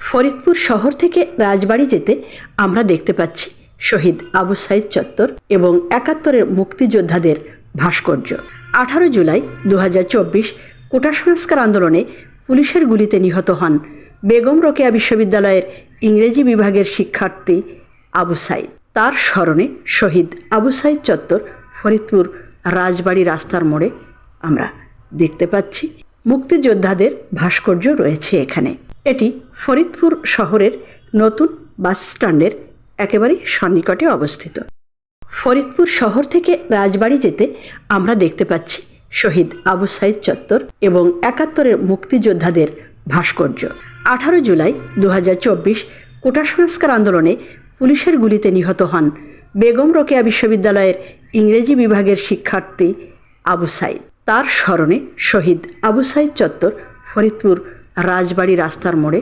ফরিদপুর শহর থেকে রাজবাড়ি যেতে আমরা দেখতে পাচ্ছি শহীদ আবু সাইদ চত্বর এবং ৭১-এর মুক্তিযোদ্ধাদের ভাস্কর্য। ১৮ জুলাই ২০২৪ কোটা সংস্কার আন্দোলনে পুলিশের গুলিতে নিহত হন বেগম রোকেয়া বিশ্ববিদ্যালয়ের ইংরেজি বিভাগের শিক্ষার্থী আবু সাইদ। তার স্মরণে শহীদ আবু সাইদ চত্বর ফরিদপুর রাজবাড়ি রাস্তার মোড়ে আমরা দেখতে পাচ্ছি। মুক্তিযোদ্ধাদের ভাস্কর্য রয়েছে এখানে। এটি ফরিদপুর শহরের নতুন বাস স্ট্যান্ডের একেবারেই সন্নিকটে অবস্থিত। ফরিদপুর শহর থেকে রাজবাড়ি যেতে আমরা দেখতে পাচ্ছি শহীদ আবু সাইদ চত্বর এবং ৭১-এর মুক্তিযোদ্ধাদের ভাস্কর্য। ১৮ জুলাই ২০২৪ কোটা সংস্কার আন্দোলনে পুলিশের গুলিতে নিহত হন বেগম রোকেয়া বিশ্ববিদ্যালয়ের ইংরেজি বিভাগের শিক্ষার্থী আবু সাইদ। তার স্মরণে শহীদ আবু সাইদ চত্বর ফরিদপুর রাজবাড়ি রাস্তার মোড়ে